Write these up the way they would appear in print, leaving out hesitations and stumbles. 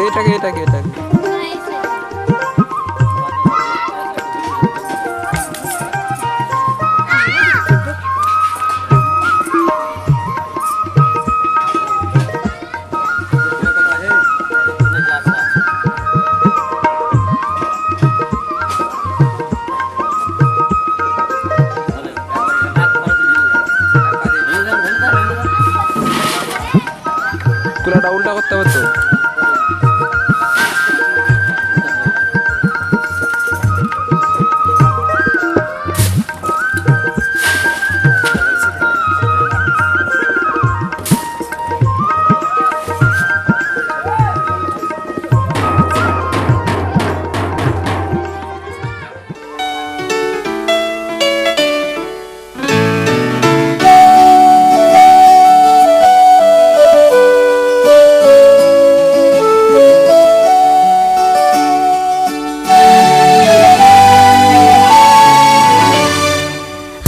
এটাকে এটাকে এটাকে কুলাটা উল্টা করতে হবে তো।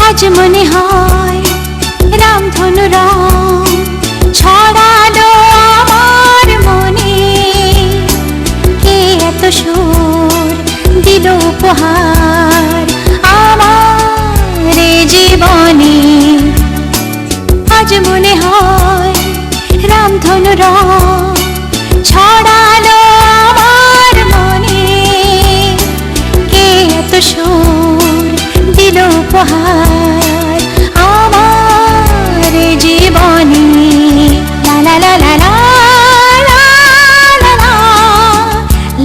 আজ মনে হয় রামধনু রং ছড়ালো আমার মনে, কে এত সুর দিল উপহার আমার জীবনে। আজ মনে হয় রামধনু রং ছড়ালো আমার মনে, কে এত সুর দিল উপহার আমার জীবনে। লা লা লা লা লা লা লা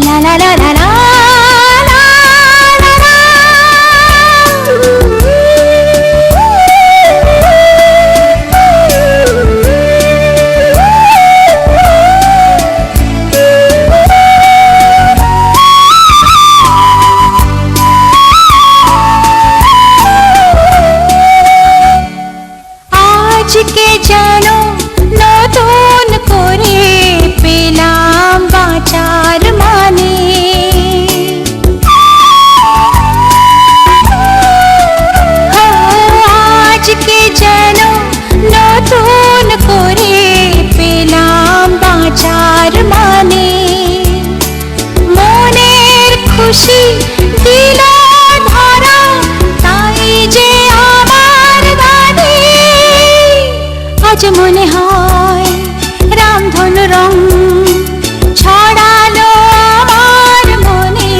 লা লা লা লা লা। আজকে যেন নতুন করে পেলাম বাঁচার মানে, আজকে যেন নতুন করে পেলাম বাঁচার মানে। মনের খুশি দিল ধরা, তাই যে আমার গানে আজ মনে হয় রামধনু রং ছড়ালো আমার মনে,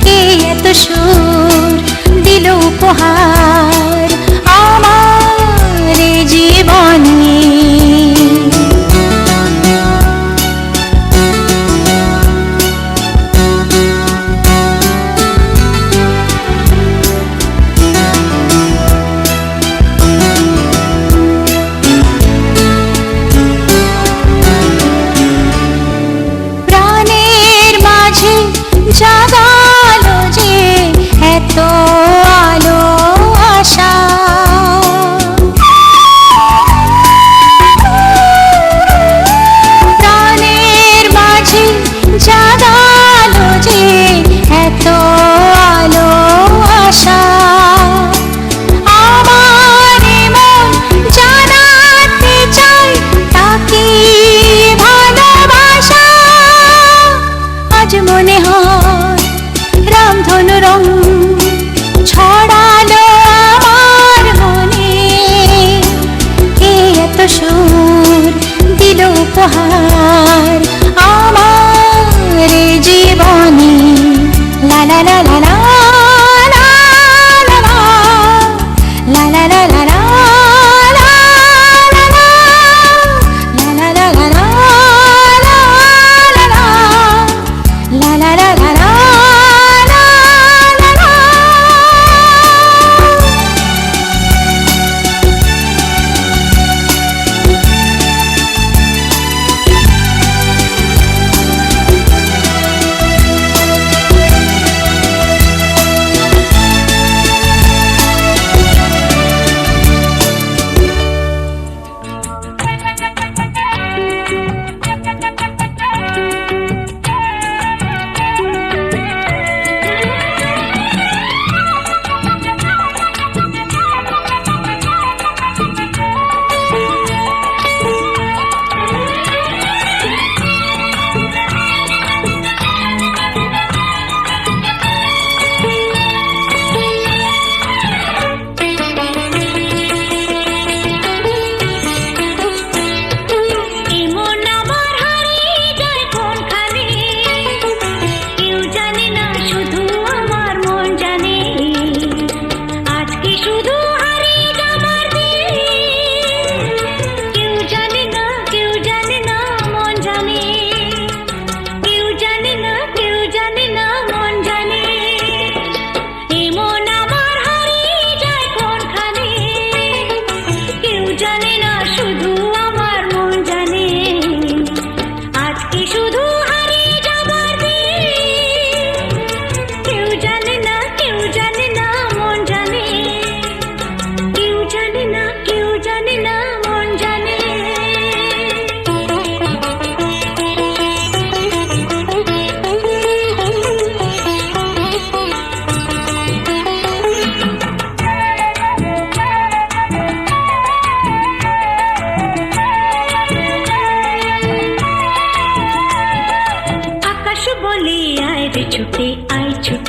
কে এত সুর দিল উপহার আমার জীবনে। জাগালো যে এত আলো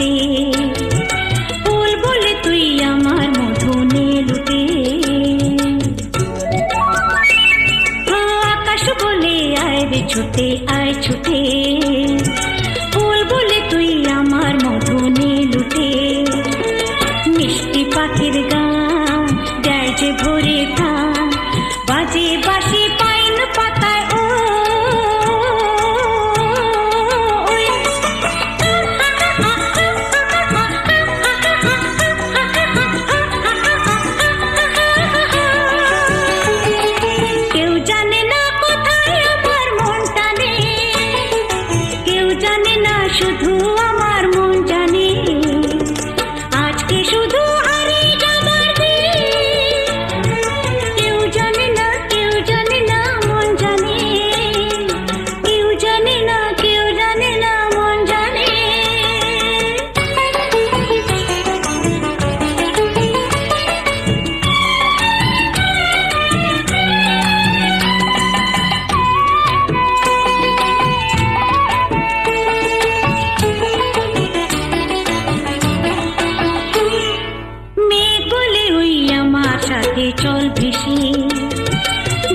লুটে, ফুল বলে তুই আমার মধু নে লুটে। আকাশ বলে আয় রে ছুটে, আয় ছুটে, ফুল বলে তুই আমার মধু নে লুটে। মিষ্টি পাখির গান দেয় যে ভরে প্রাণ, বাজে বাঁশি পাইন পাতায় ও কেউ জানে না কোথায় আমার মন টানে, কেউ জানে না শুধু আমার মন জানে। আজকে শুধু হারিয়ে যাবার দিন, কেউ জানে না, কেউ জানে না মন জানে, কেউ জানে না, কেউ জানে না মন জানে। মেঘ বলে ওই আমার সাথে চল ভেসে,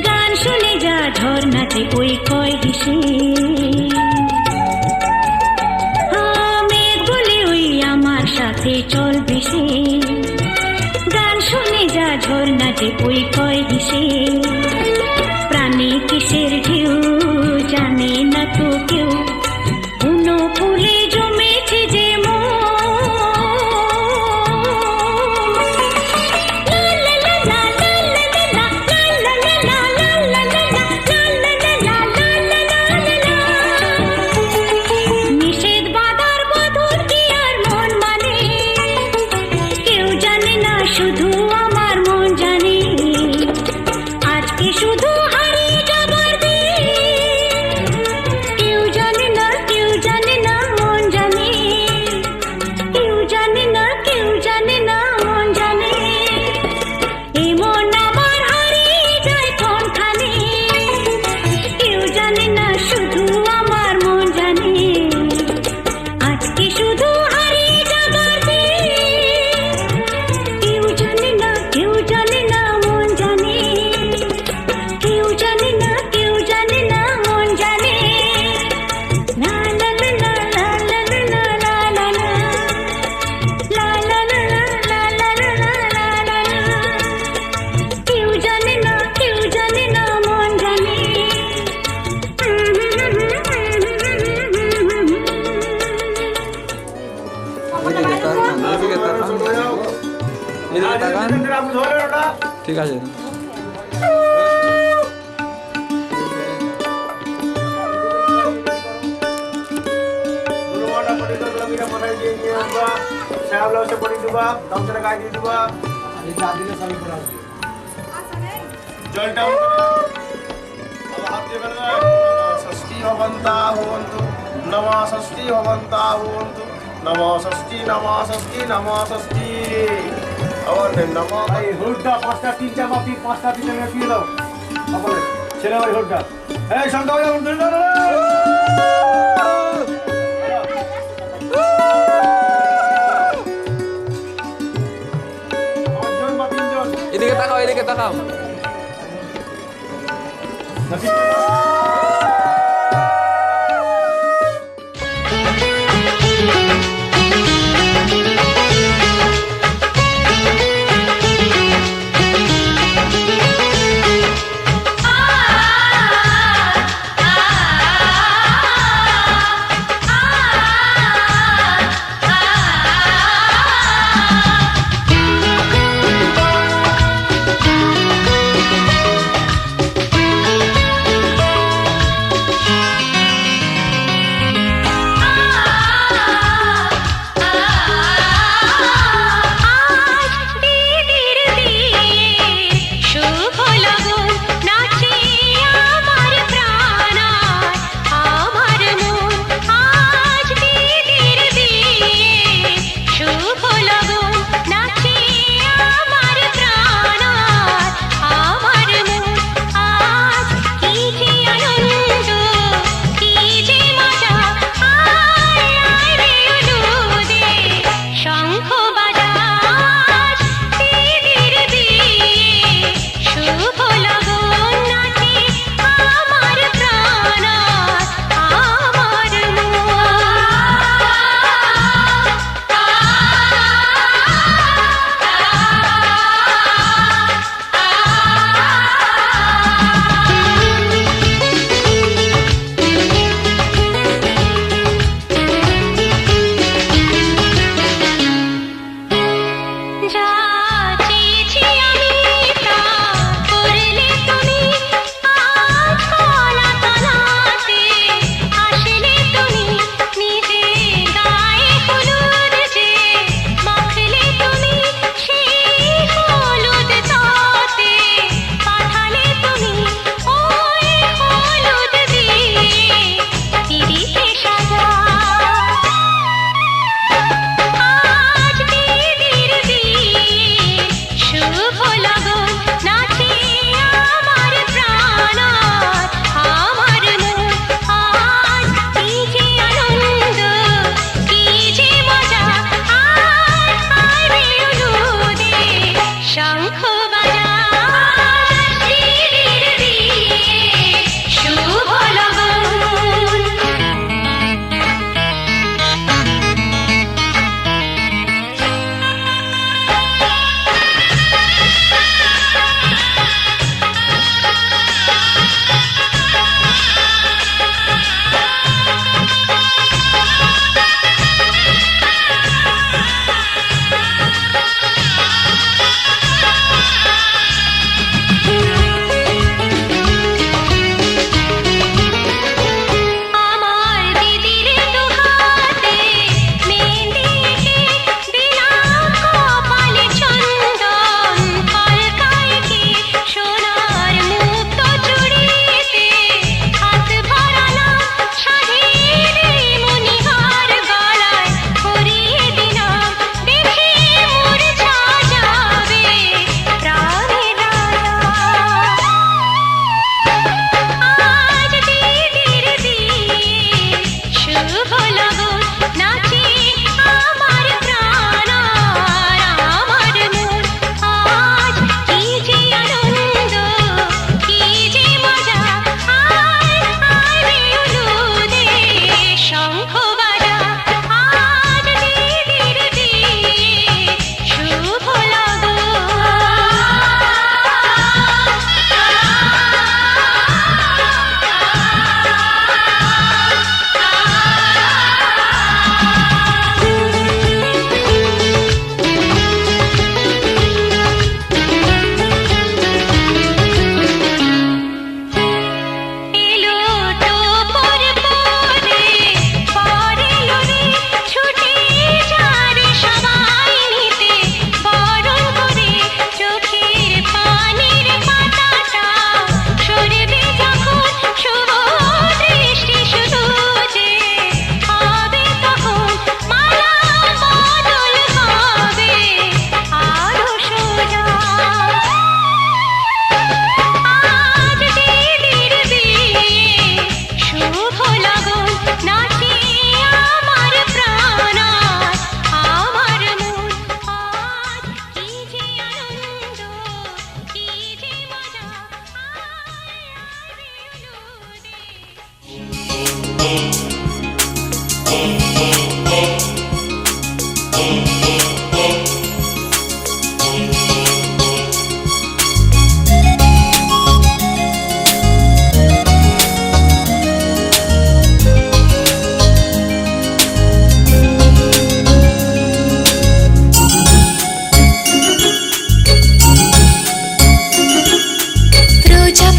গান শুনে যা ঝর্ণাতে ওই কয় হেসে। মেঘ বলে ওই আমার সাথে চল ভেসে, গান শুনে যা ঝর্ণাতে ওই কয় হেসে। প্রাণী কিসের ঢেউ জানে না তো কেউ, বুনো ফুলে জমেছে যে নিষেধ বাধার বধুর কি আর মন মানে, কেউ জানে না শুধু আমার মন জানে। আজকে শুধু হারিয়ে যাবার দিন, কেউ জানে না, কেউ জানে না মন জানে, কেউ জানে না, কেউ জানে না মন জানে। এই মন আমার হারিয়ে যায় কোনখানে, কেউ জানে না শুধু আমার মন জানে। আজকে শুধু হারিয়ে যাবার দিন, কেউ জানে না, কেউ জানে না মন জানে, কেউ জানে না, কেউ জানে না মন জানে। লা লা লা লা লা লা লা লা লা লা, লা লা লা লা লা লা লা লা লা। কেউ জানে না, কেউ জানে না মন জানে। এদিকে তাকান, এদিকে তাকান, এদিকে তাকান। ঠিক আছে। ষষ্ঠী হবন্তা হবন্তু, নমঃ ষষ্ঠী হবন্তা হবন্তু, নমঃ ষষ্ঠী, নমঃ ষষ্ঠী, নমঃ ষষ্ঠী। আবার নমঃ এই হুডটা পাঁচটা তিনটা মাপি পাঁচটা তিনটা শুয়ে দাও সকলে ছেলে ভাই হুডটা এই সংখ্যা হয়ে যাবে পাঁচজন বা তিনজন এদিকে তাকাও, এদিকে তাকাও। নাকি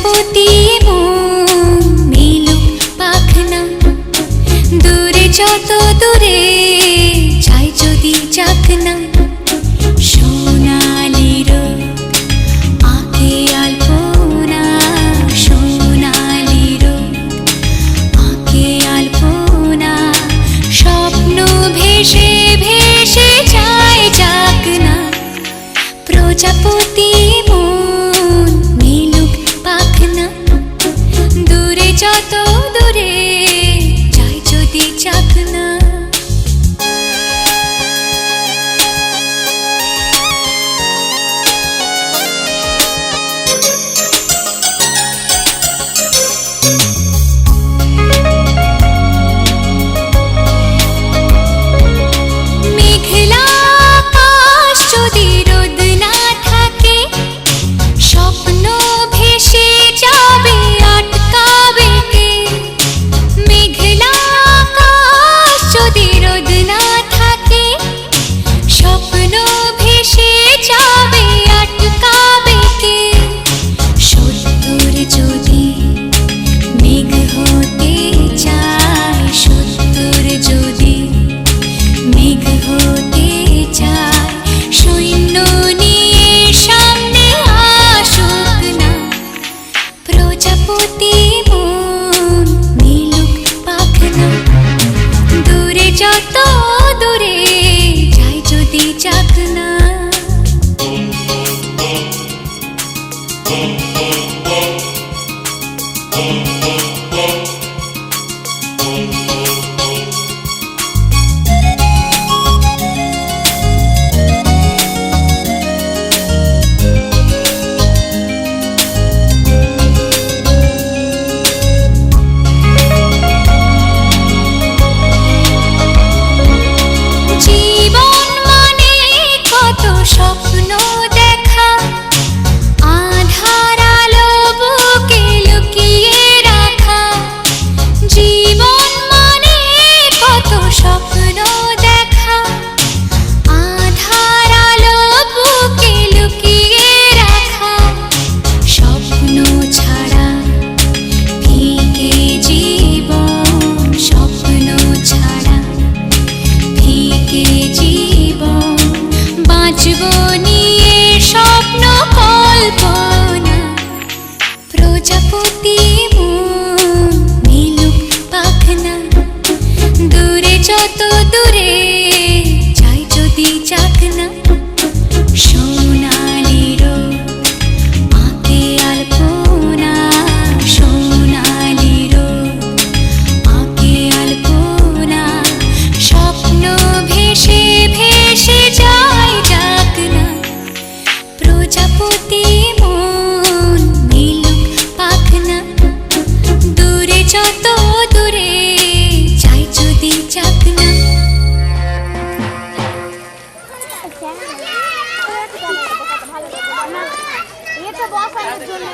প্রজাপতি মন মিলুক পাখনা দূরে যত দূরে চাই যদি যাক না সোনালি রোদ আঁকে আলপনা সোনালি রোদ আঁকে আলপনা স্বপ্ন ভেসে ভেসে যায় যাক না প্রজাপতি মন মিলুক পাখনা দূরে যত দূরে যাই যদি যাক না মেঘলা আকাশ যদি রোদ না থাকে স্বপ্ন ভেসে যাবে আটকাবে কে মেঘলা আকাশ যদি রোদ না থাকে স্বপ্ন ভেসে যাবে আটকাবে কে সত্তর যদি মেঘ হতে চায় সত্তর যদি মেঘ হতে চায় সৈন্য নিয়ে সামনে আসুক না প্রজাপতি মন মিলুক পাখনা দূরে যত দূরে যাই যদি যাক না জীবন মানে কত স্বপ্ন দেখা আধার আলো বুকে লুকিয়ে রাখা জীবন মানে কত স্বপ্ন দেখা আধার আলো বুকে লুকিয়ে রাখা স্বপ্ন ছাড়া ফিকে জীবন স্বপ্ন ছাড়া ফিকে জীবন বাঁচব নিয়ে স্বপ্ন কল্পনা প্রজাপতি মন মিলুক পাখনা দূরে যত দূরে যাই যদি যাক না সোনালি রোদ আঁকে আলপনা সোনালি রোদ আঁকে আলপনা স্বপ্ন ভেসে ভেসে যায় যাক না প্রজাপতি মন মিলুক পাখনা দূরে যত দূরে যাই যদি যাক না এটা বসানোর জন্য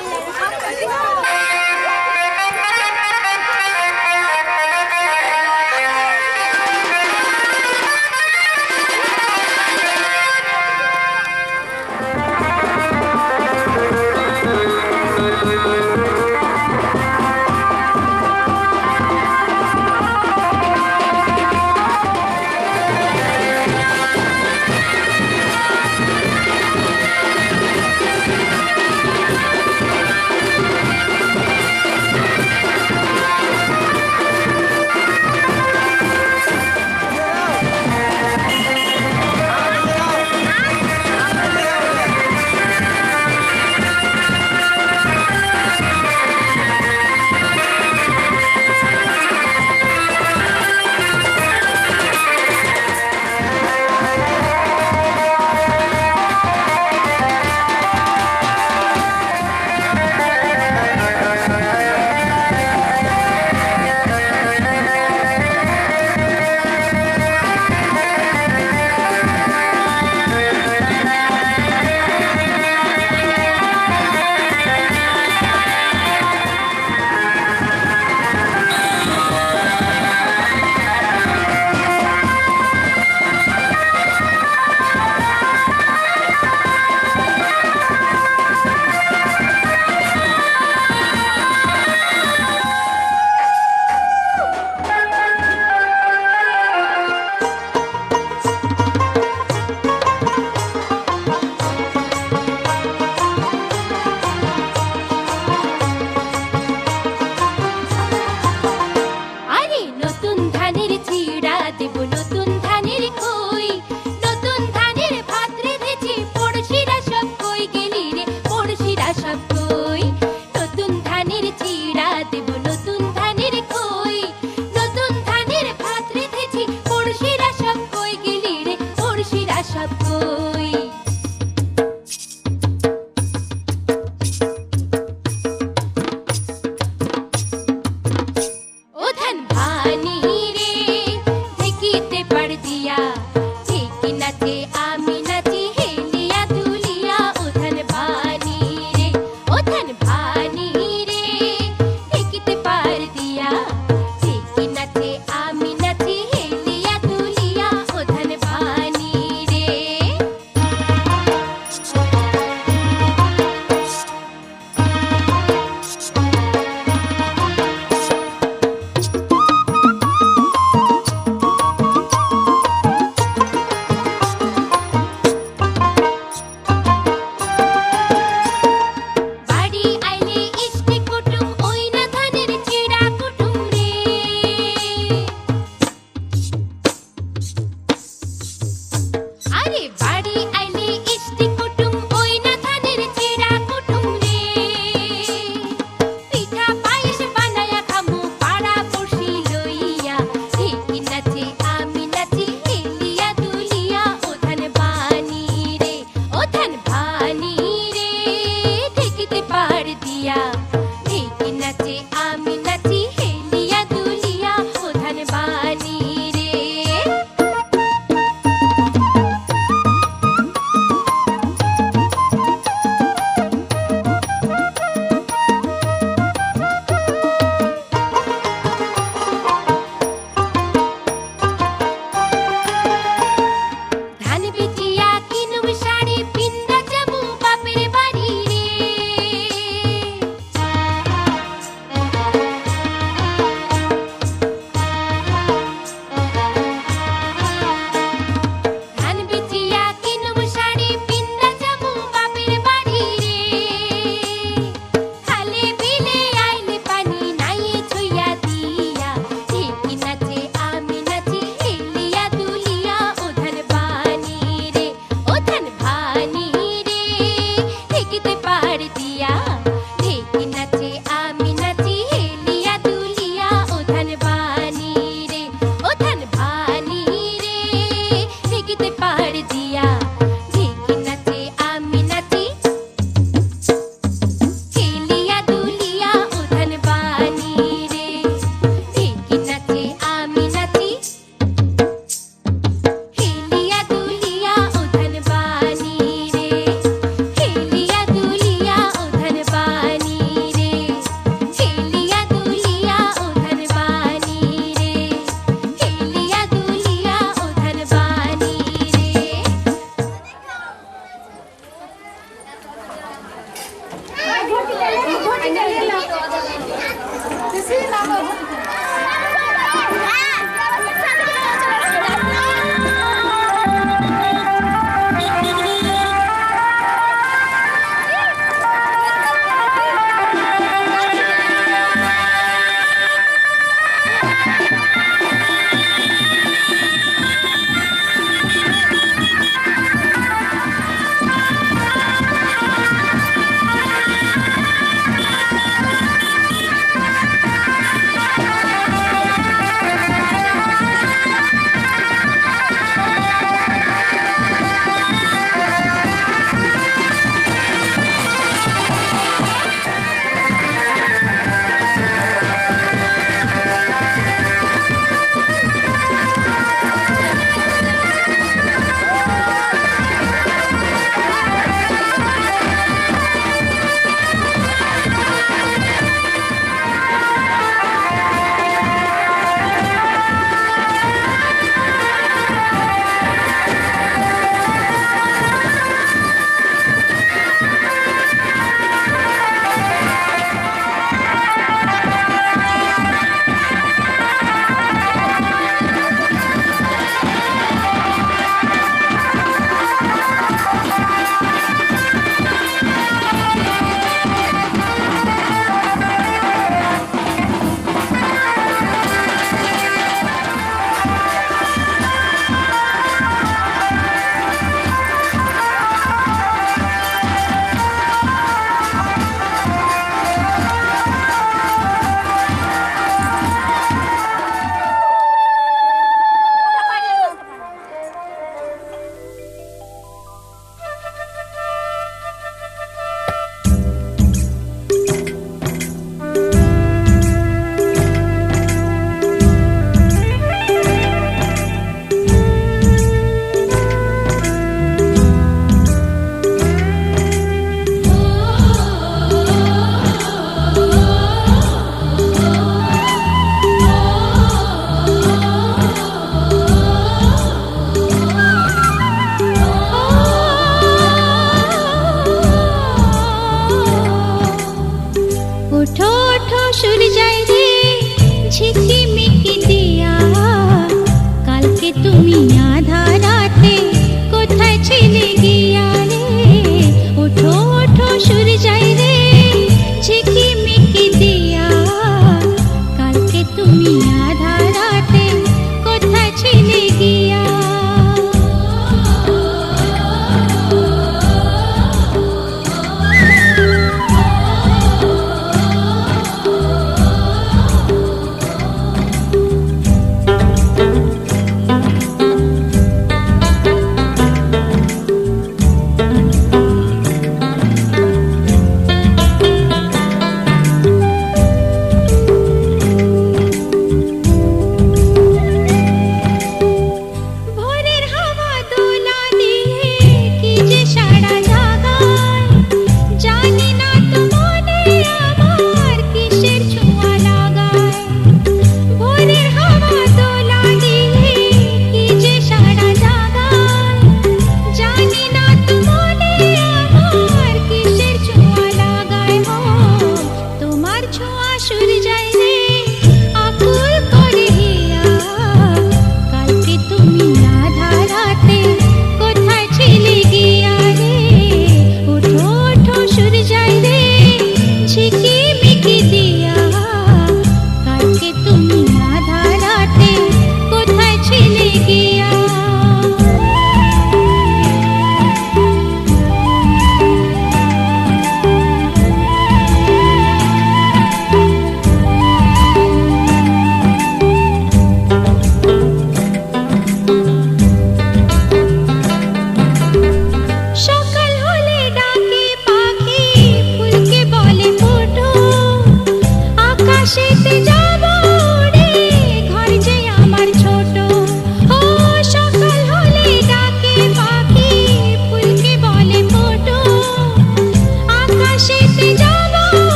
পাড় দিয়া ঢেকে নাচে আমি নাচি হেলিয়া দুলিয়া ও ধান বানি রে ধান বিটিয়া কিনুম শাড়ি পিন্দা যাবো বাপের বাড়ি রে ধান বিটিয়া কিনুম শাড়ি পিন্দা যাবো বাপের বাড়ি রে খালে বিলে আইলে পানি নাই ছুঁইয়া দিয়া ঢেকে নাচে আমি নাচি হেলিয়া দুলিয়া ও ধান বানি রে ও ধান ভানি রে ঢেকিতে পাড় দিয়া ঢেকে নাচে আমি নাচি হেলিয়া দুলিয়া ও ধান বানি রে ও ধান ভানি রে ঢেকিতে পাড় দিয়া ঢেকে নাচে আমি নাচি হেলিয়া দুলিয়া ও ধান বানি রে ঢেকে নাচে আমি নাচি হেলিয়া দুলিয়া ও ধান বানি রে হেলিয়া দুলিয়া ও ধান বানি রে হেলিয়া দুলিয়া ও ধান বানি রে হেলিয়া দুলিয়া ও ধান বানি রে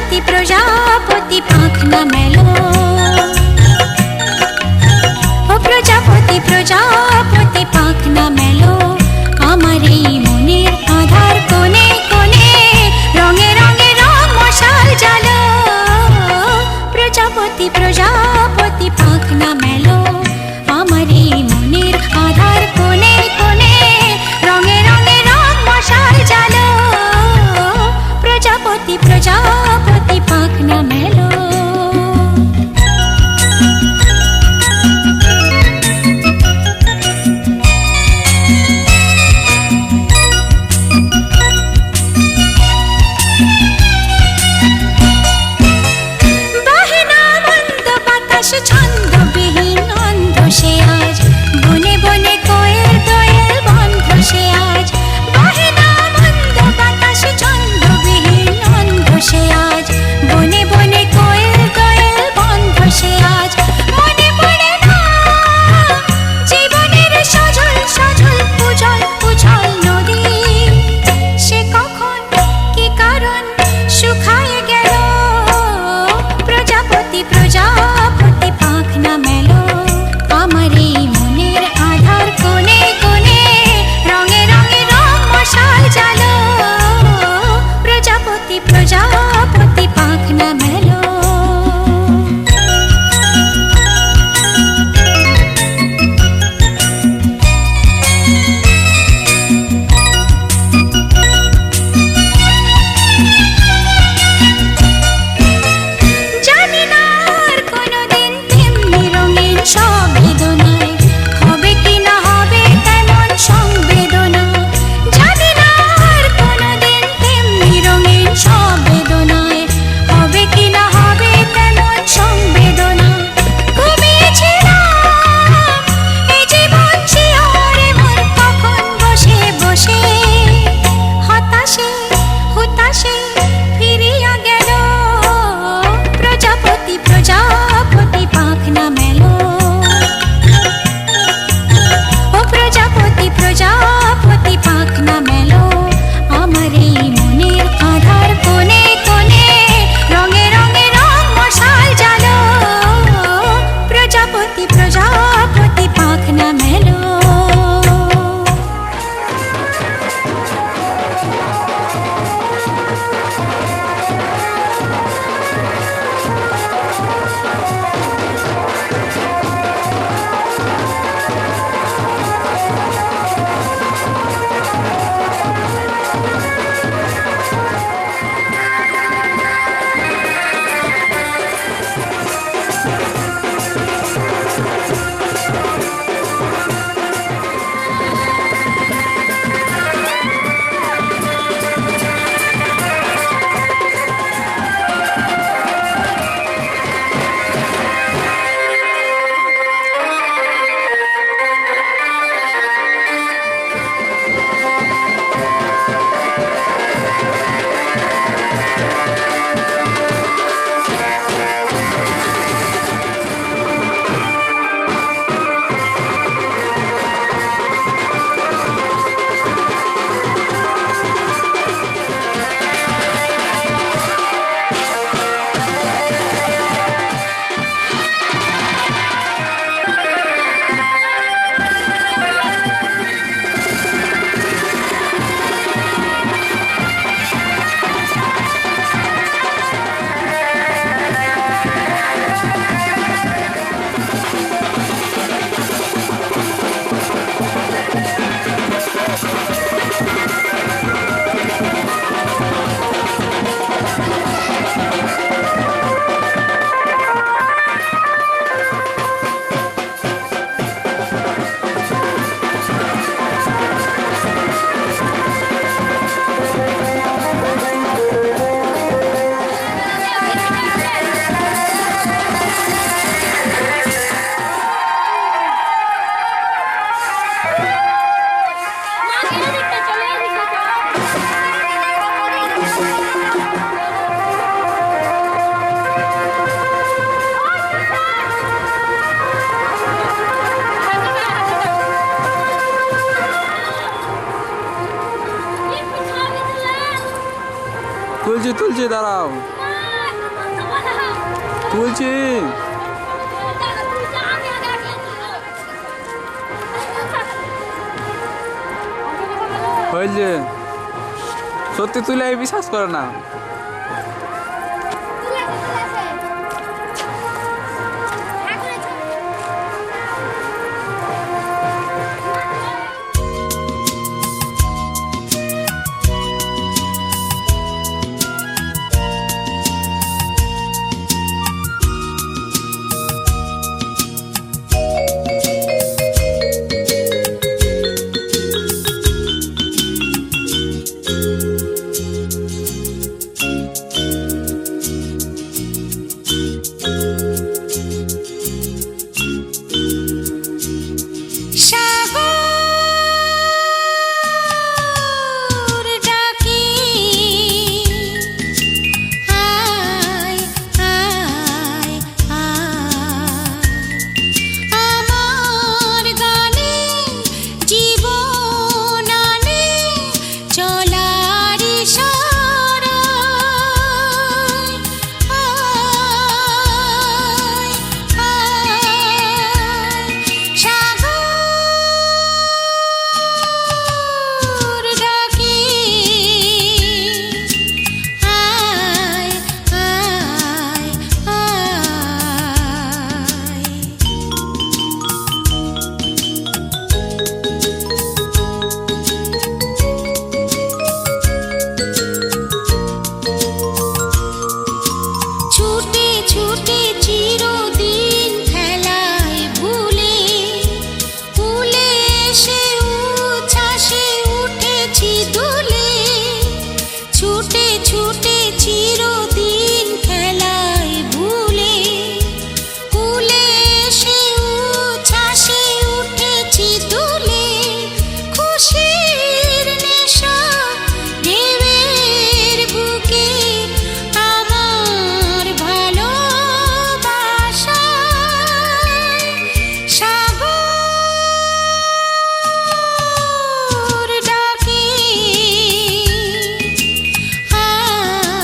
প্রজাপতি প্রজাপতি পাখনা মেলো ও প্রজাপতি প্রজাপতি পাখনা মেলো আমার এই মনের আধার কোণে কোণে রঙে রঙে রং মশাল জ্বালো প্রজাপতি প্রজাপতি পাখনা মেলো আমার এই মনের আধার কোণে কোণে রঙে রঙে রং মশাল জ্বালো প্রজাপতি প্রজাপতি পাখনা মেলো ছন্দবিহীন অন্ধ সে আজ বনে বনে কোয়েল দোয়েল বন্ধ সে আজ বাহে না মন্দ বাতাস ছন্দবিহীন অন্ধ সে আজ বনে বনে কোয়েল দোয়েল বন্ধ সে আজ মনে পড়ে না জীবনের সজল সজল উজল উজল নদী সে কখন কি কারণ শুকায় গেল প্রজাপতি প্রজাপতি পাখনা মেলো আমার এই মনের আধার কোণে কোণে রঙে রঙে রং মশাল জ্বালো প্রজাপতি প্রজাপতি পাখনা মেলো জানি না আর কোনোদিন তেমনি রঙিন সব বেদনায় হবে কি না হবে তেমন সংবেদনা জানি না আর কোনোদিন তেমনি রঙিন সব বেদনায় হবে কি না হবে তেমন সংবেদনা ঘুমিয়েছিলাম এই জীবন শিহরে মন কখন বসে বসে হতাশে হতাশে ফিরিয়া গেল প্রজাপতি প্রজাপতি পাখনা মেলো ও প্রজাপতি প্রজাপতি পাখনা মেলো আমার এই মনের আধার কোণে কোণে রঙে রঙে রং মশাল জ্বালো প্রজাপতি প্রজাপতি পাখনা মেলো তুলছি দাঁড়াও তুলছি। হয়েছে সত্যি তুলে বিশ্বাস করে না। সাগর ডাকে আয় আয় আয় আমার গানে জীবন আনে চলার ইশারায় আয় আয় সাগর ডাকে আয় আয় আয় ছুটে ছুটে চিরদিন খেলায় ভুলে ভুলে এসে উচ্ছ্বাসে উঠেছি দুলে ছুটে ছুটে চিরদিন খেলায় ভুলে ভুলে এসে উচ্ছ্বাসে উঠেছি দুলে খুশির নেশা ঢেউয়ের বুকে আমার ভালোবাসায় সাগর ডাকে আয়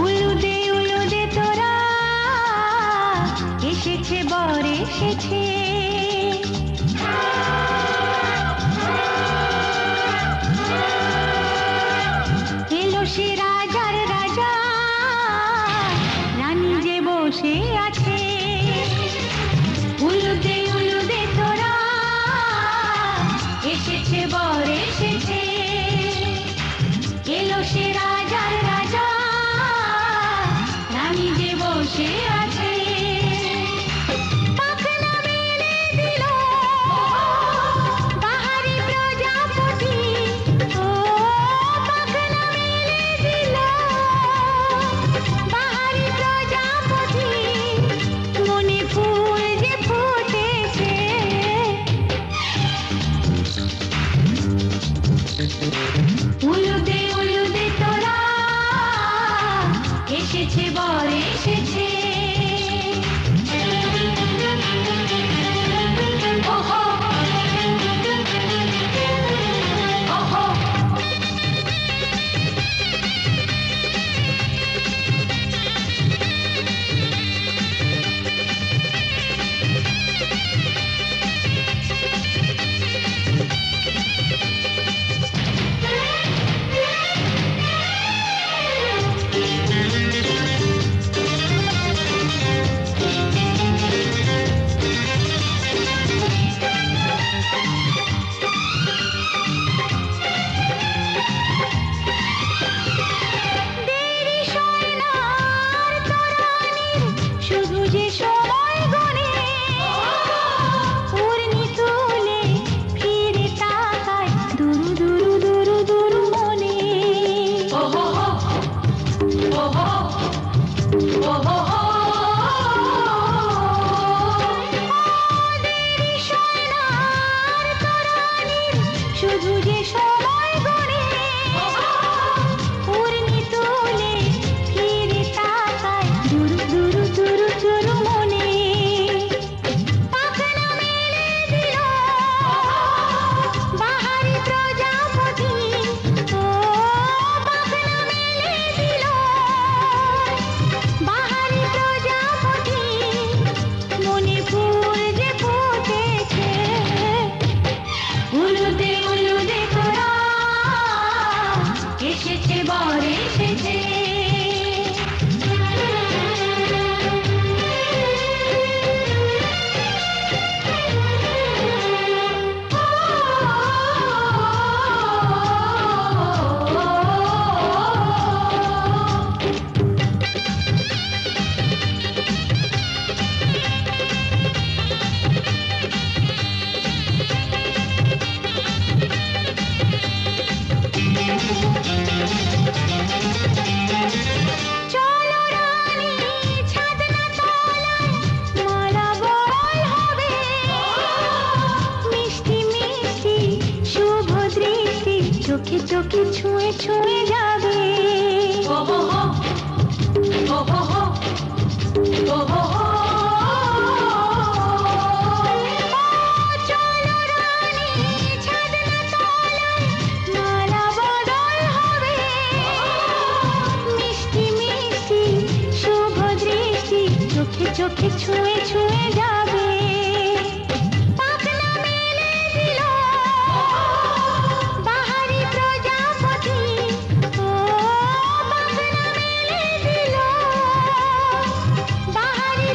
উলুদে তোরা এসেছে বর এসেছে, এলো সে রাজার রাজা, রানী যে বসে আছে। উলুদে তোরা এসেছে বর এসেছে, চোখে ছুঁয়ে ছুঁয়ে যাবে ও হো হো ও হো হো ও হো হো চলো রানী ছাদনা তলায় মালা বদল হবে মিষ্টি মিষ্টি শুভ দৃষ্টি চোখে চোখে ছুঁয়ে ছুঁয়ে যাবে পাখনা মেলে দিল বাহারি প্রজাপতি ও পাখনা মেলে দিল বাহারি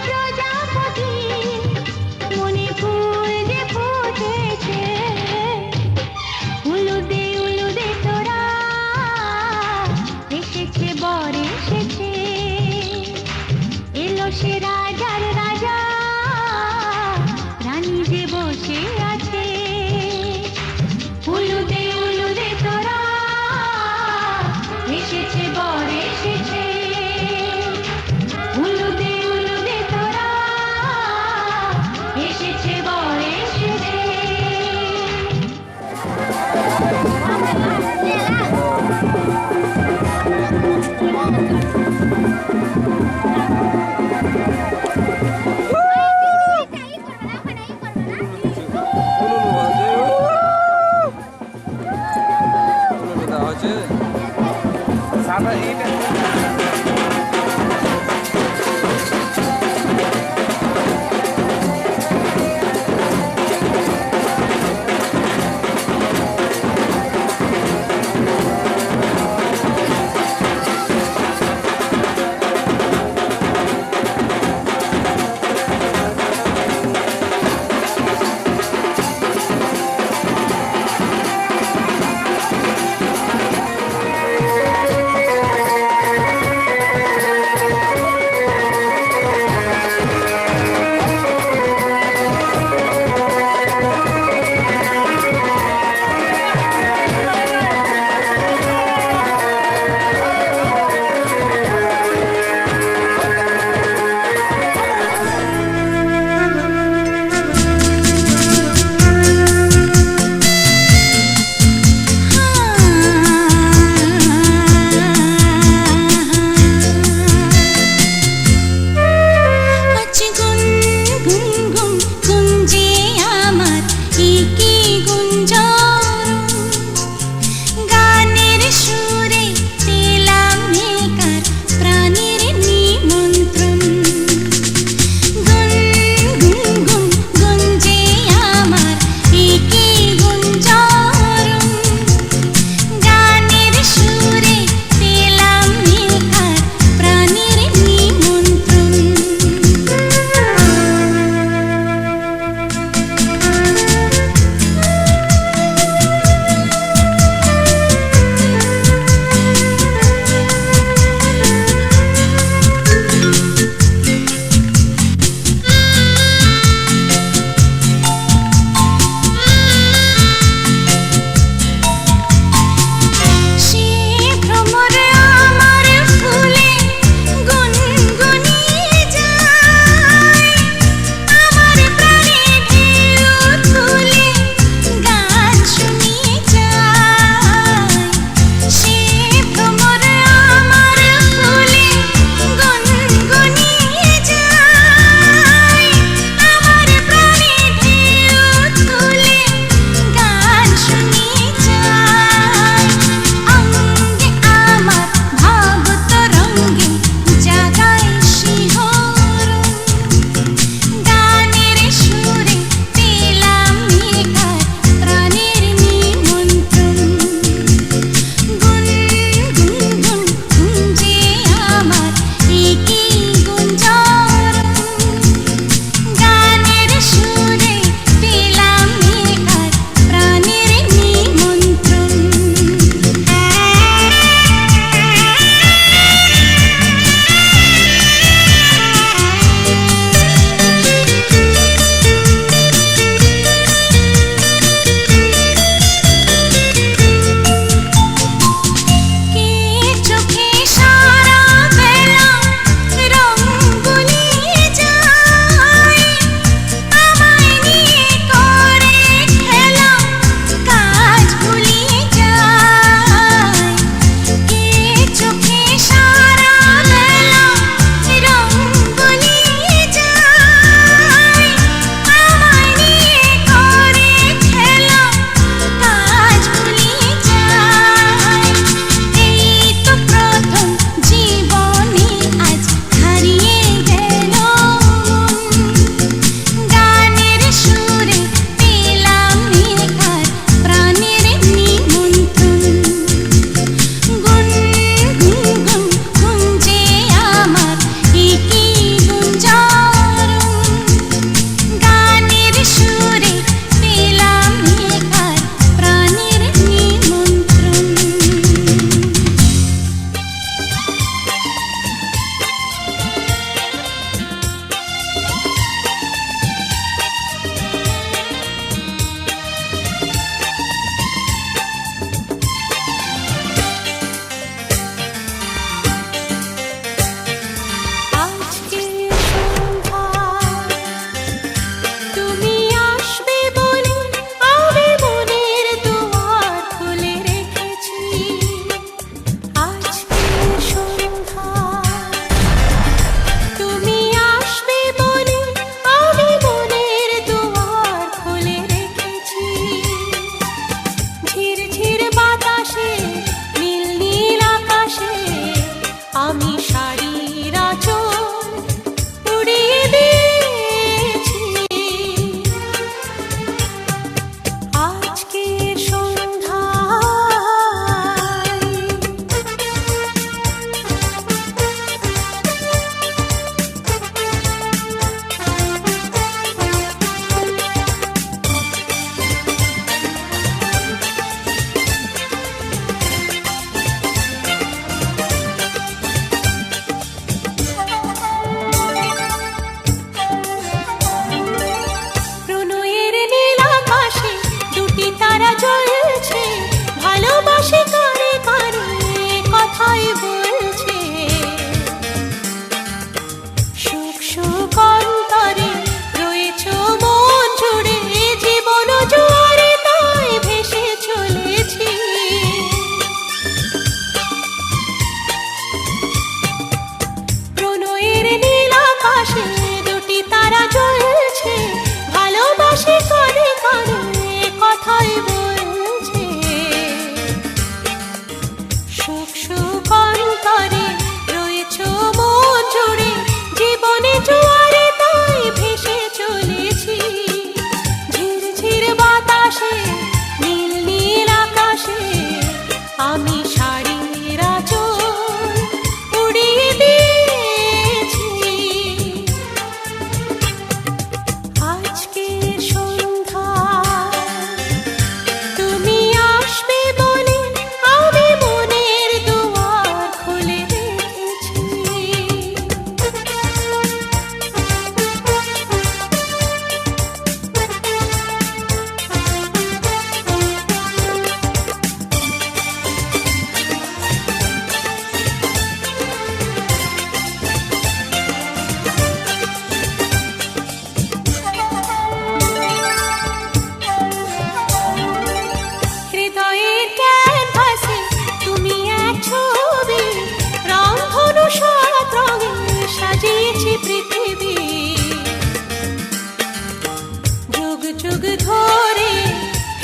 যুগ ধরে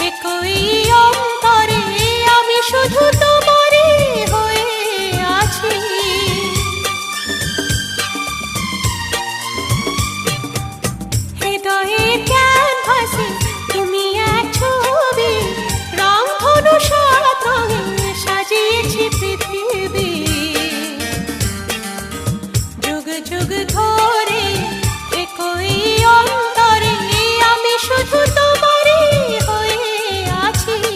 একই অন্তরে আমি শুধু তোমারই হয়ে আছি। হৃদয়ের ক্যানভাসে তুমি এক ছবি, রংধনু সাত রঙে সাজিয়েছি পৃথিবী। যুগ যুগ ধরে একই অন্তরে আমি শুধু তোমারই হয়ে আছি।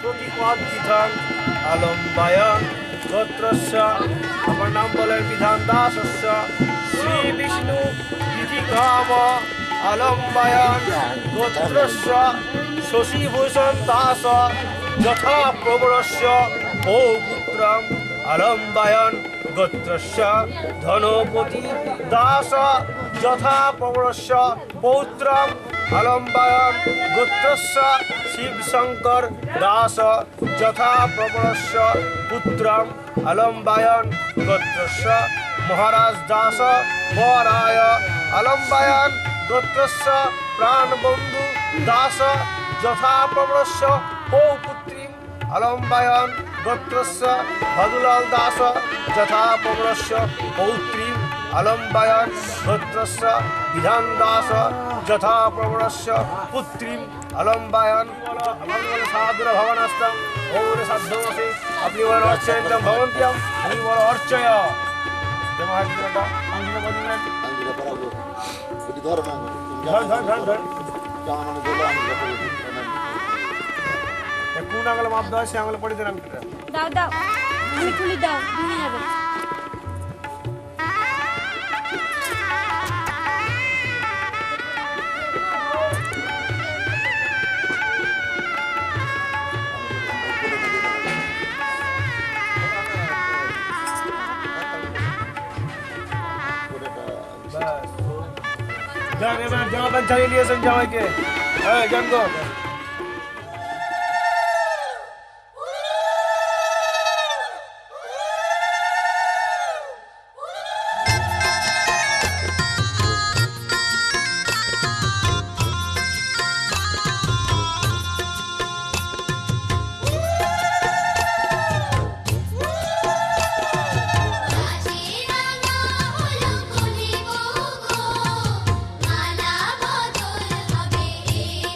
প্রতিপদ্ধিতং আলম্বায়ন গোত্রস্য, আমার নাম বলেন বিধান দাসস্য, শ্রী বিষ্ণু বিধিকাম আলম্বায়ন গোত্রস্য, শশীভূষণ দাস যথা প্রবরস্য পৌপুত্রম আলম্বায়ন গোত্রস্য, ধনপতি দাস যথা প্রবরস্য পৌত্রম আলম্বায়ন গোত্রস্য, শিবশঙ্কর দাস যথা প্রবরস্য পুত্রম আলম্বায়ন গোত্রস্য, মহারাজ দাস বরায় আলম্বায়ন গোত্রস্য, প্রাণবন্ধু দাস যথা প্রবরস্য পৌপুত্রীম আলম্বায়ন গোত্রস্য, ভদুলাল দাস যথা প্রবরস্য পৌত্রীম আলম্বায়ন গোত্রস্য, বিধান দাস যথা প্রবরস্য পুত্রীম আলম্বায়ন। সাধুর ভবনাস্তম ওরে সাধ্যমসি, আপনি বলেন অর্চয়ন্তম ভবন্ত্যম, আপনি বলো অর্চয়। কোন আঙুলে মাপ দেওয়া হয় সে আঙুলে পড়ে দেন। দাও দাও, আমি তুলি দাও, ভেঙে যাবে। যান এবার জামা প্যান্ট ছাড়িয়ে নিয়েছেন জামাইকে, হ্যাঁ যান গো। মালা বদল হবে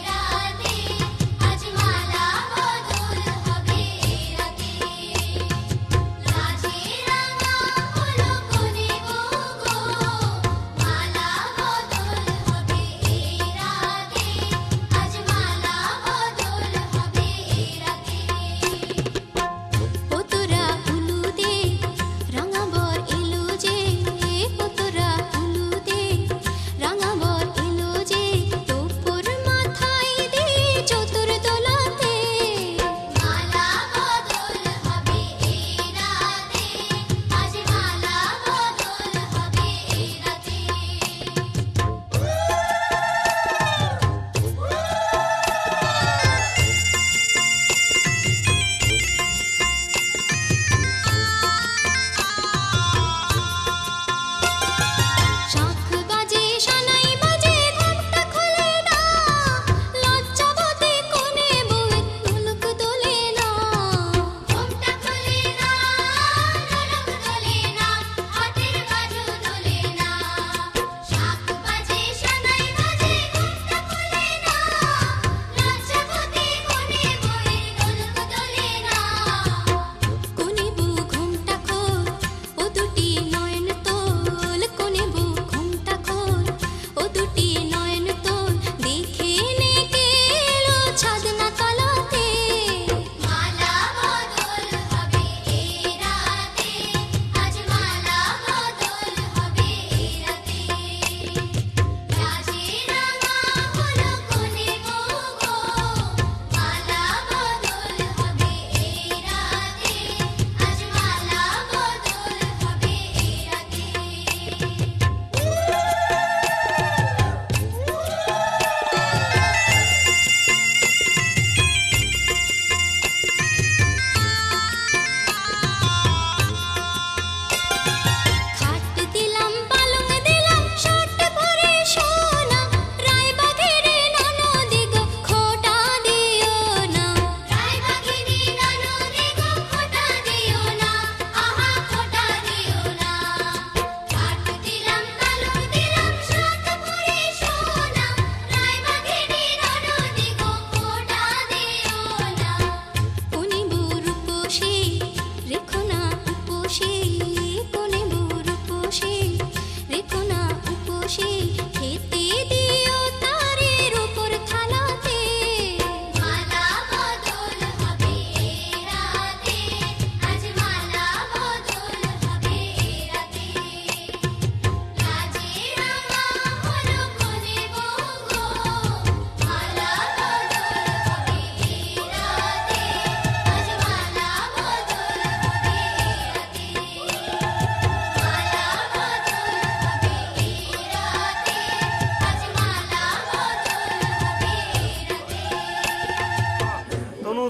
রাতে।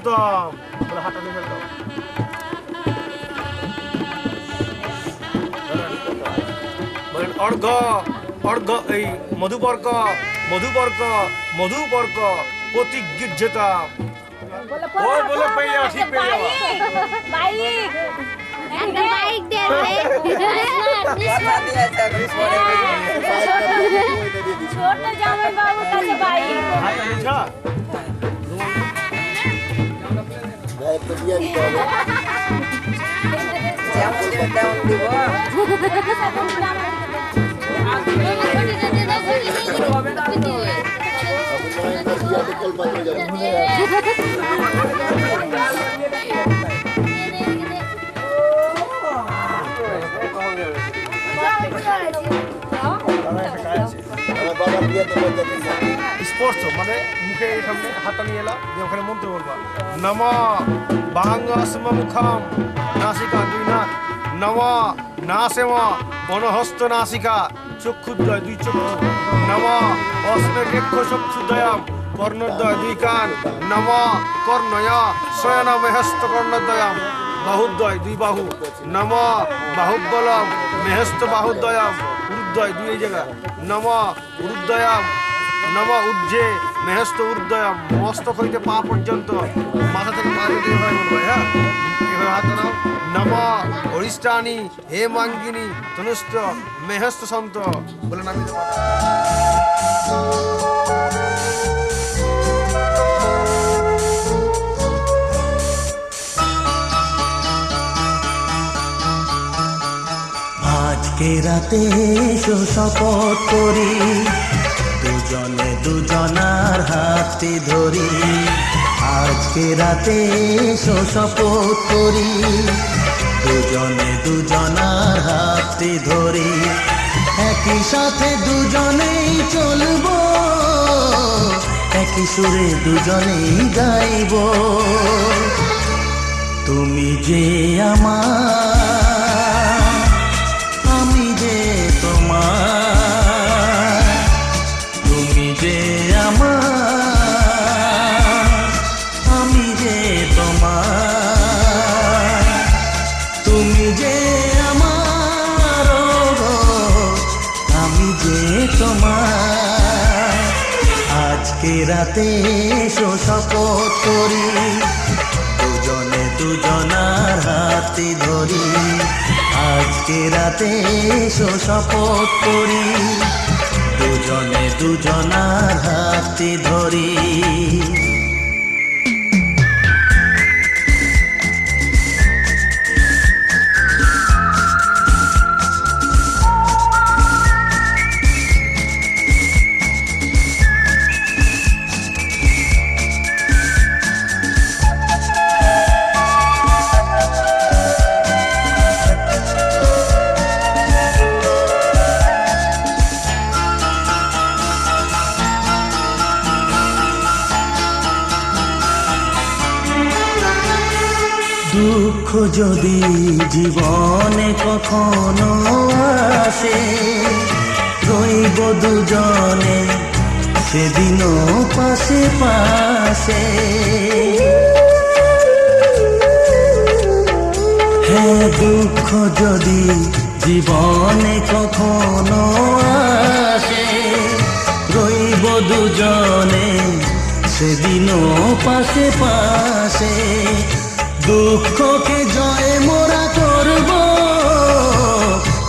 গৌতম বলে হাতটা নিয়ে ফেল দাও। বলেন অর্ঘ অর্ঘ এই মধুপর্ক মধুপর্ক মধুপর্ক প্রতিগৃহ্যতা ও বলে পেয়ে যাওয়া ঠিক পেয়ে যাওয়া বাইক একটা বাইক দে ছোট জামাই বাবুর কাছে বাইক হাতটা নিছা স্পর্শ মানে মুখে এই সামনে হাতটা নিয়ে এলা দিয়ে ওখানে মন্ত্র বলবা নম বাঙ্গস্ম মুখম নাসিকা দুই নাক নম নাসেম বনহস্ত নাসিকা চক্ষুদ্বয় দুই চক্ষু নম অস্মে রেক্ষ চক্ষুদ্বয়ম কর্ণদ্বয় দুই কান নম কর্ণয়া শয়ন মেহস্ত কর্ণদ্বয়ম বাহুদ্বয় দুই বাহু নম বাহুবলম মেহস্ত বাহুদ্বয়ম উরুদ্বয় দুই এই জায়গা নম উরুদ্বয়ম নম উজ্জে মেহস্ত উর্দয়ম মস্তক হইতে পা পর্যন্ত মাথা থেকে পা পর্যন্ত এভাবে বলবো হ্যাঁ এভাবে হাত নাও নম অরিষ্টানি হে মাঙ্গিনী তনুষ্ট মেহস্ত সন্ত বলে নামিত আজকে রাতে এসো শপথ করি দুজনে দুজনার হাতে ধরি আজকে রাতে এসো শপথ করি দুজনে দুজনার হাতে ধরি একই সাথে দুজনেই চলবো একই সুরে দুজনেই গাইব তুমি যে আমার আমি যে তোমার তুমি যে আমার আমি যে তোমার তুমি যে আমার গো আমি যে তোমার আজকে রাতে এসো শপথ করি দুজনে দুজনার হাতে ধরি আজকে রাতে এসো শপথ করি দুজনে দুজনার হাতে ধরি দুঃখ যদি জীবনে কখনো আসে রইব দুজনে সেদিনও পাশে পাশে হ্যাঁ দুঃখ যদি জীবনে কখনো আসে রইব দুজনে সেদিনও পাশে পাশে দুঃখকে জয় মোরা করব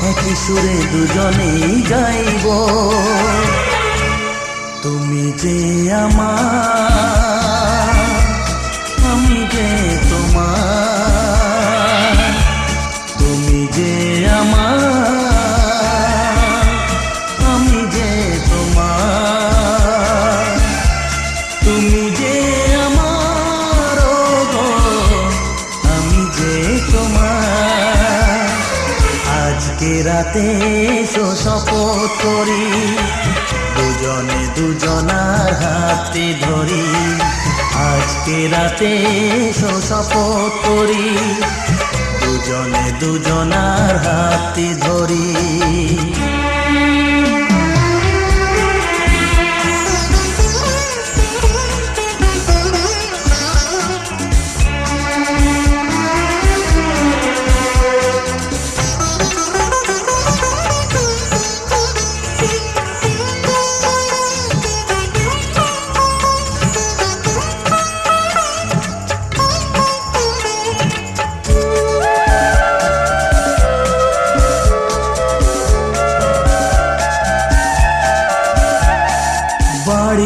একই সুরে দুজনেই গাইব তুমি যে আমার আমি যে তোমার তুমি যে আমার আমি যে তোমার তুমি যে আমার গো আমি যে তোমার আজকে রাতে এসো শপথ করি দুজনে দুজনার হাতে ধরি আজকে রাতে এসো শপথ করি দুজনে দুজনার হাতে ধরি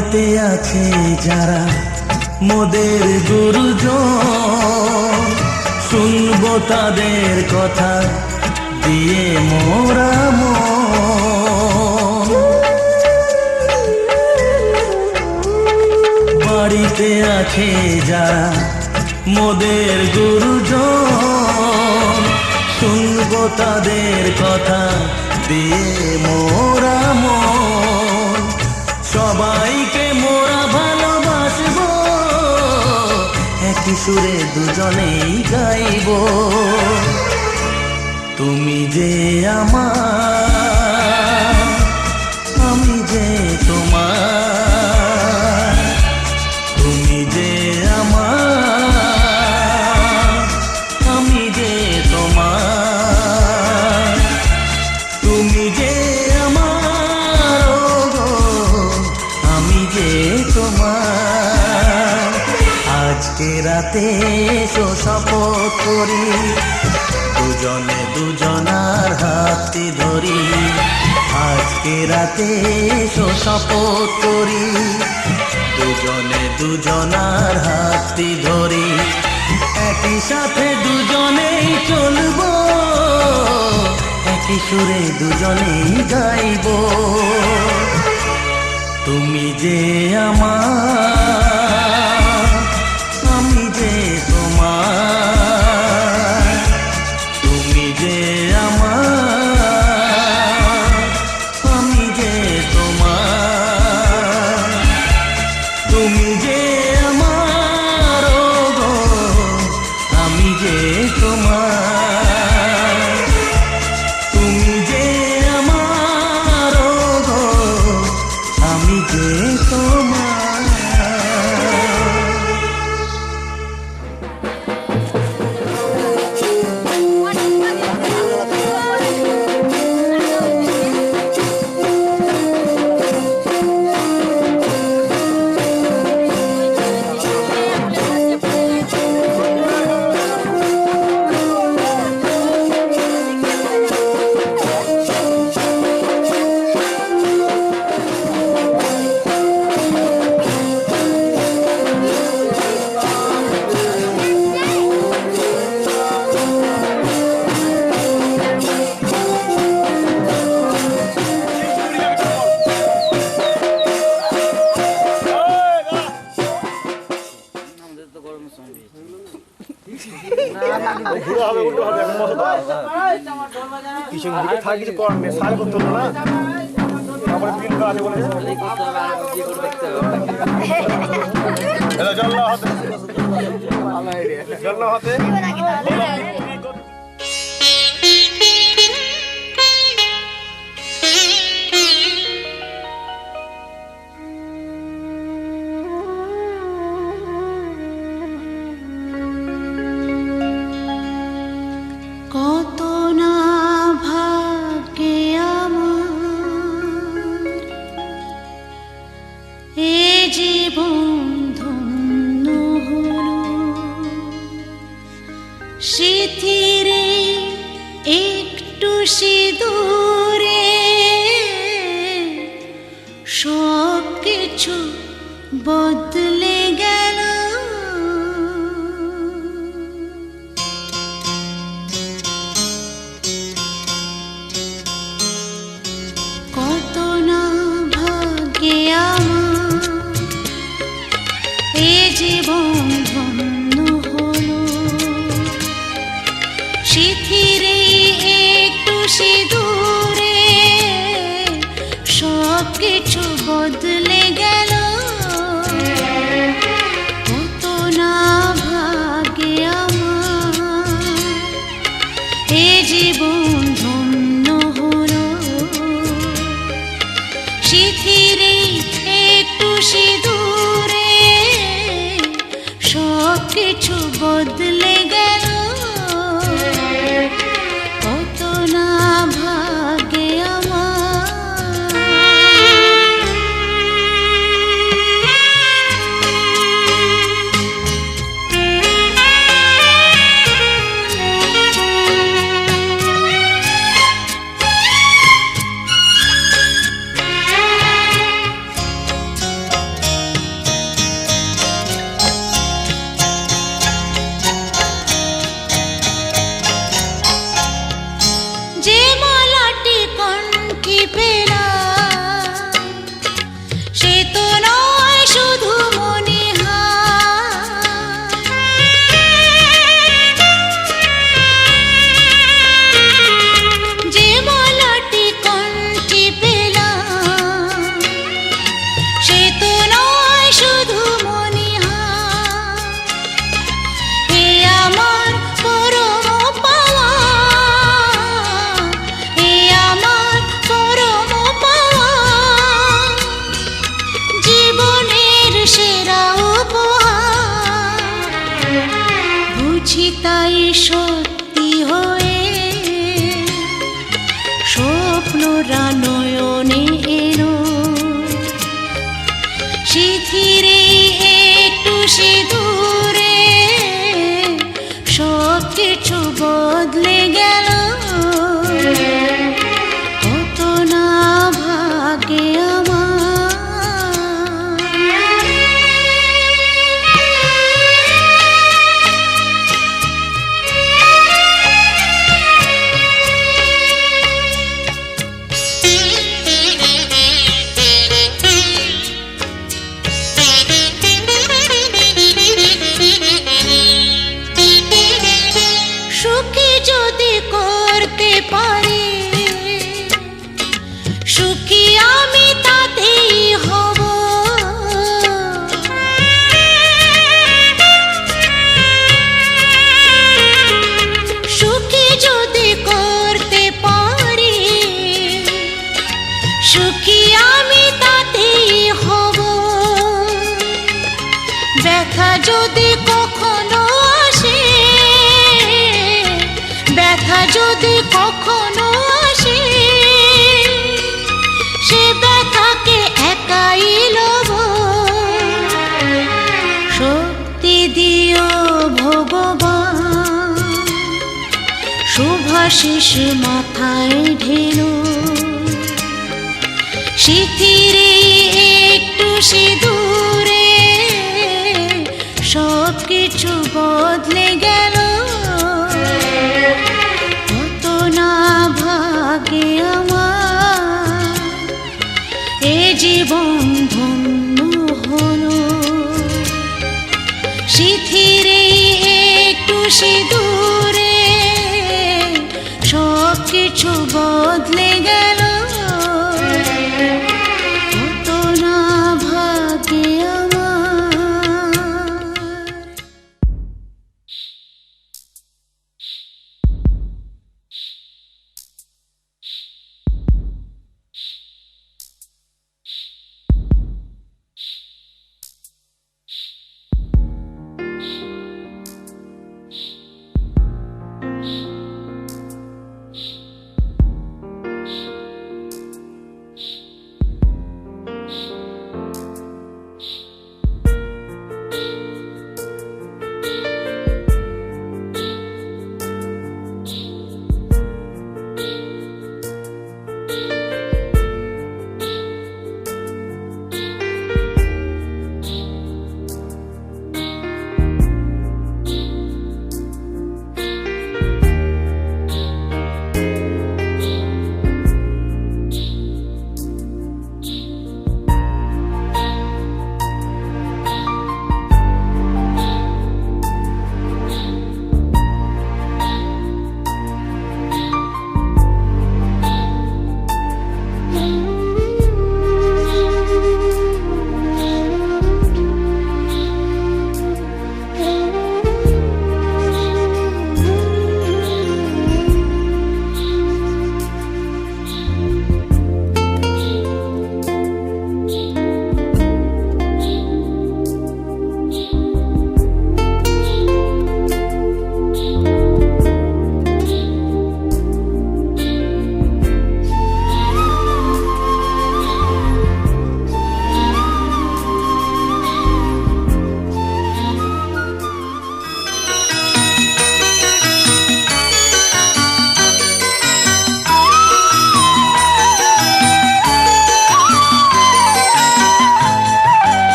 বাড়িতে আছে যারা মোদের গুরুজন, শুনবো তাদের কথা দিয়ে মোরা মন। বাড়িতে আছে যারা মোদের গুরুজন, শুনবো তাদের কথা দিয়ে মোরা মন। সবাইকে মোরা ভালোবাসবো, একই সুরে দুজনেই গাইবো। তুমি যে আমার, আমি যে তোমার। তুমি যে আমার, আমি যে তোমার। তুমি যে আমার, ওগো, আমি যে তোমার। আজকে রাতে এসো শপথ করি, দুজনে দুজনার হাতটি ধরি। আজকে রাতে এসো শপথ করি, দুজনে দুজনার হাতটি ধরি। একই সাথে দুজনেই চলবো, একই সুরে দুজনেই গাইবো। তুমি যে আমার, আমি যে তোমার। তুমি যে আমার, আমি যে তোমার। তুমি যে আমার, ওগো, আমি যে তোমার। তুমি যে আমার, ওগো, আমি যে তোমার। ঘুরে হবে, উল্টো হবে, এখন বসো তো। পিছন দিকে থাক, কিছু করার নেই, সার করতে হলো না। তারপরে বিল করা আছে বলে জল না হাতে, জল না হাতে। কত না ভাগ্যে আমার, এ জীবন ধন্য হলো। স্মৃতিরে একটু সিঁদুরে সব কিছু বদলে গেল। কত না ভাগ্যে আমার, এ জীবন ধন্য হলো। স্মৃতিরে একটু সিঁদুরে সব কিছু বদলে গেল। কত না ভাগ্যে আমার, এ জীবন ধন্য হলো। স্মৃতিরে একটু সিঁদুরে সব কিছু বদলে গেল। কত না ভাগ্যে আমার। সুখী আমি তাতেই হব। ব্যথা যদি কখনো আসে, ব্যথা যদি কখনো আসে, সে ব্যথাকে একাই লব। শক্তি দিও ভগবান, শুভাশিস মাথায় ঢেলো। শিথিরে একটু সিঁদুরে সব কিছু বদলে গেল। কত না ভাগে আমার এ জীবন ধন্য হলো। শিথিরে একটু সিঁদুরে সব কিছু বদলে গেল। কত না ভাগে আমার।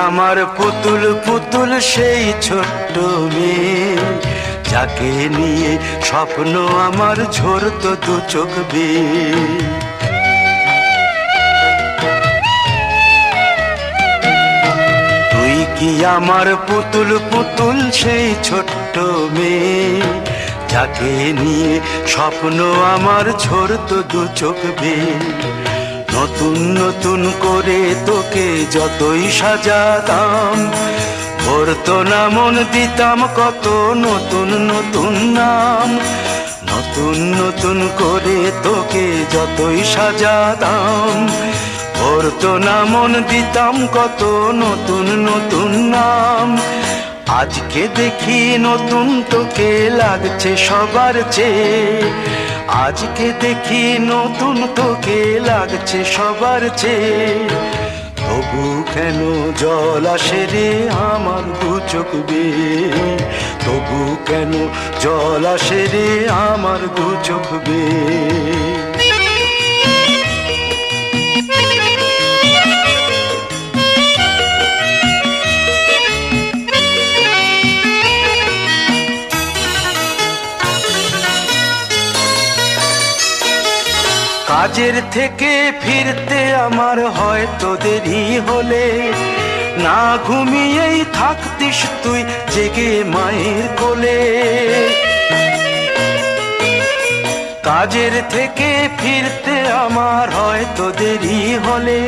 আমার পুতুল পুতুল সেই ছোট্ট মেয়ে, যাকে নিয়ে স্বপ্ন আমার ঝরতো দু চোখ বেয়ে। তুই কি আমার পুতুল পুতুল সেই ছোট্ট মেয়ে, যাকে নিয়ে স্বপ্ন আমার ঝরতো দু চোখ বেয়ে। নতুন নতুন করে তোকে যতই সাজাতাম, ভরতো না মন দিতাম কত নতুন নতুন নাম। নতুন নতুন করে তোকে যতই সাজাতাম, ভরতো না মন দিতাম কত নতুন নতুন নাম। আজকে দেখি নতুন তোকে লাগছে সবার চেয়ে, আজকে দেখি নতুন তোকে লাগছে সবার চেয়ে। তবু কেন জল আসে রে আমার দু চোখ বেয়ে, তবু কেন জল আসে রে আমার দু চোখ বেয়ে। কাজের থেকে ফিরতে আমার হয়তো দেরি হলে, না ঘুমিয়েই থাকতিস তুই জেগে মায়ের কোলে। কাজের থেকে ফিরতে আমার হয়তো দেরি হলে,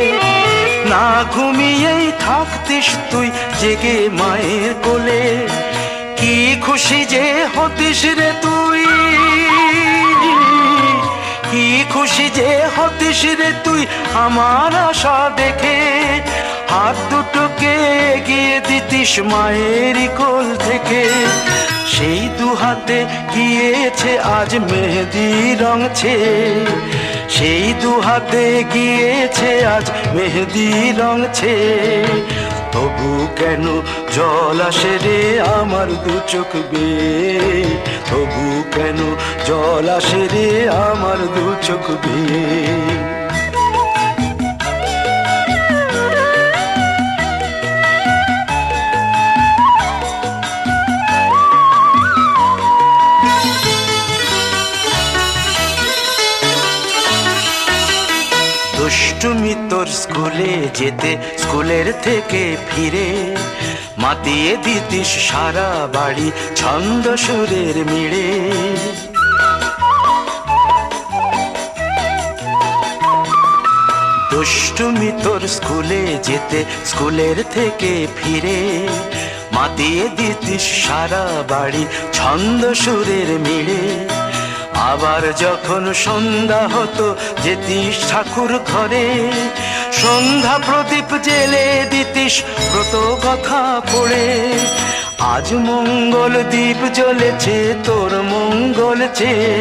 না ঘুমিয়েই থাকতিস তুই জেগে মায়ের কোলে। কি খুশি যে হতিস রে তুই, খুশি যে হতিস রে তুই আমার আশা দেখে, হাত দুটোকে এগিয়ে দিতিস মায়ের কোল থেকে। সেই দু হাতে গিয়েছে আজ মেহেদি রংছে, সেই দু হাতে গিয়েছে আজ মেহেদি রংছে। তবু কেন জল আসে রে আমার দু চোখ বেয়ে, তবু কেন জল আসে রে আমার দু চোখ বেয়ে। দুষ্টুমি তোর স্কুলে যেতে, স্কুলের থেকে ফিরে মাতিয়ে দিতিস সারা বাড়ি ছন্দ সুরের মিড়ে। দুষ্টুমি তোর স্কুলে যেতে, স্কুলের থেকে ফিরে মাতিয়ে দিতিস সারা বাড়ি ছন্দ সুরের মিড়ে। আবার যখন সন্ধ্যা হতো যেতিস ঠাকুর ঘরে, সন্ধ্যা প্রদীপ জেলে দিতিস ব্রত কথা পড়ে। আজ মঙ্গল দ্বীপ জ্বলেছে তোর মঙ্গল চেয়ে,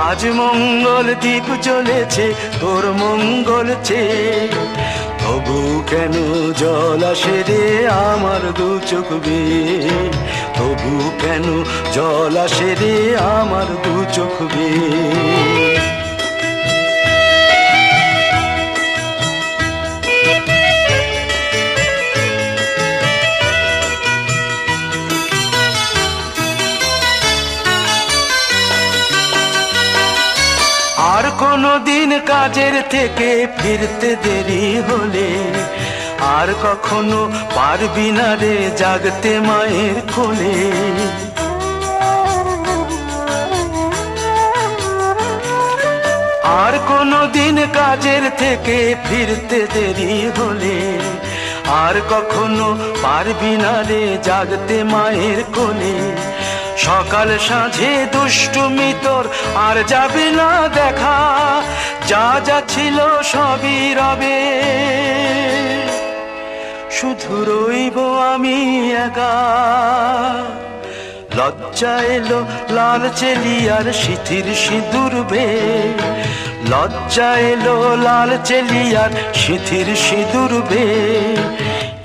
আজ মঙ্গল দ্বীপ জ্বলেছে তোর মঙ্গল চেয়ে। তবু কেন জল আসে রে আমার দু চোখ বেয়ে, তবু কেন জল আসে রে আমার দু চোখ বেয়ে। আর কোনো দিন কাজের থেকে ফিরতে দেরি হলে, আর কখনো পারবি না রে জাগতে মায়ের কোলে। আর কোনো দিন কাজের থেকে ফিরতে দেরি হলে, আর কখনো পারবি না রে জাগতে মায়ের কোলে। সকাল সাঁঝে দুষ্টুমি তোর আর যাবে না দেখা, যা যা ছিল সবই রবে, শুধু রইব আমি একা। লজ্জা এলো লাল চেলিয়ার সিথির সিঁদুর বে, লজ্জা এলো লাল চেলিয়ার সিথির সিঁদুর বে।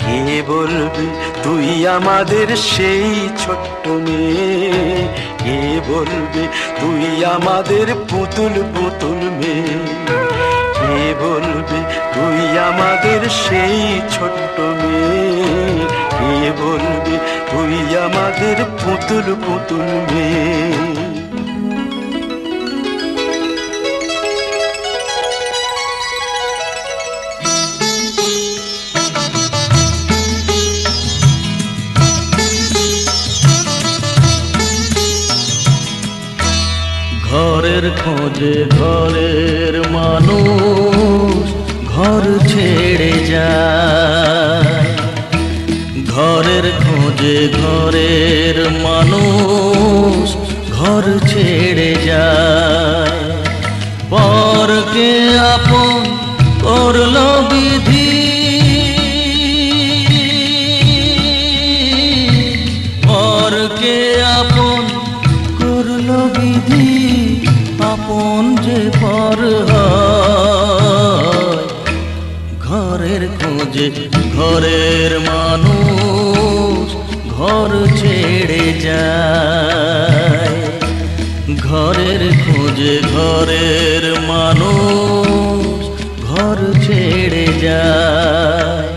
কে বলবে তুই আমাদের সেই ছোট্ট মেয়ে, কে বলবে তুই আমাদের পুতুল পুতুল মেয়ে, কে বলবে তুই আমাদের সেই ছোট্ট মেয়ে, কে বলবে তুই আমাদের পুতুল পুতুল মেয়ে। ঘরের খোঁজে ঘরের মানুষ ঘর ছেড়ে যায়, ঘরের খোঁজে ঘরের মানুষ ঘর ছেড়ে যায়। পরকে আপন করলো বিধি, পরকে আপন করলো বিধি, আপন যে পর হয়। ঘরের খোঁজে ঘরের মানুষ ঘর ছেড়ে যায়, ঘরের খোঁজে ঘরের মানুষ ঘর ছেড়ে যায়।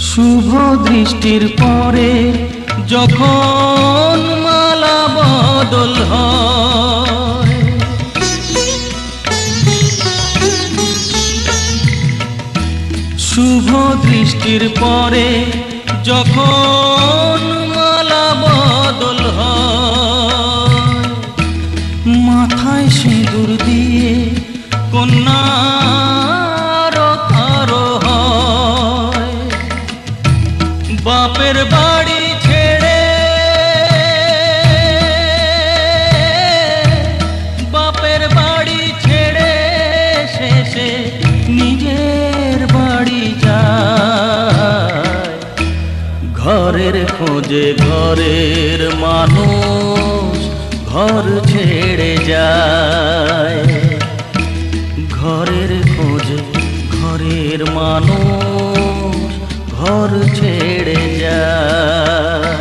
শুভ দৃষ্টির পরে যখন মালা বদল হয়, শুভ দৃষ্টির পরে যখন মালা বদল হয়, মাথায় সিঁদুর দিয়ে কন্যার কারো হয়, বাপের বাড়ি ছেড়ে, বাপের বাড়ি ছেড়ে শেষে নিজের বাড়ি যায়। ঘরের খোঁজে ঘরের মানুষ ঘর ছেড়ে যায়, ঘরের খোঁজে ঘরের মানুষ ঘর ছেড়ে যায়।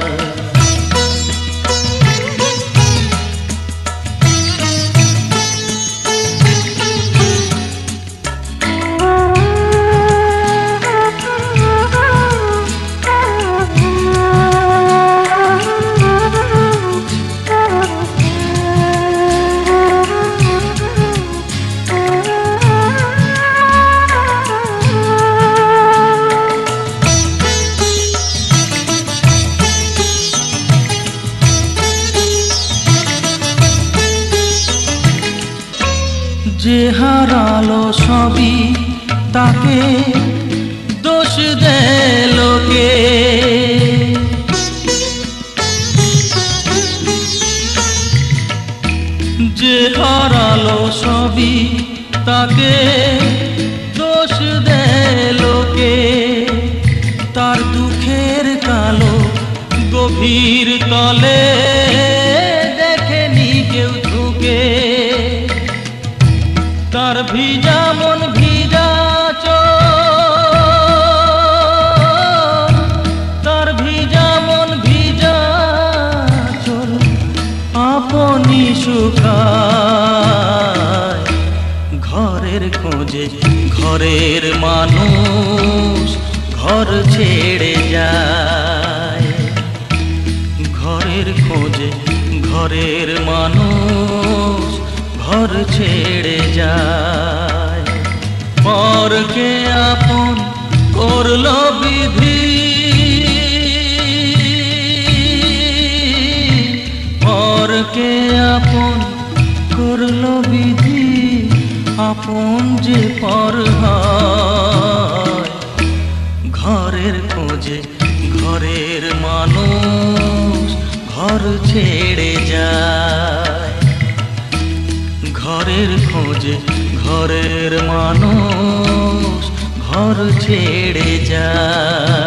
যে হারালো সবই তাকে দোষ দেয় লোকে, যে হারালো সবই তাকে দোষ দেয় লোকে, তার দুঃখের কালো গভীর তলে দেখেনি কেউ ঝুঁকে, তার ভিজা মন ভিজা চোখ, তার ভিজা মন ভিজা চোখ আপনি শুকায়। ঘরের খোঁজে ঘরের মানুষ ঘর ছেড়ে যায়, ঘরের খোঁজে ঘরের মানুষ ঘর ছেড়ে যায়। পরকে আপন করলো বিধি, পরকে আপন করলো বিধি, আপন যে পর হয়। ঘরের খোঁজে ঘরের মানুষ ঘর ছেড়ে যায়, ঘরের খোঁজে ঘরের মানুষ ঘর ছেড়ে যায়।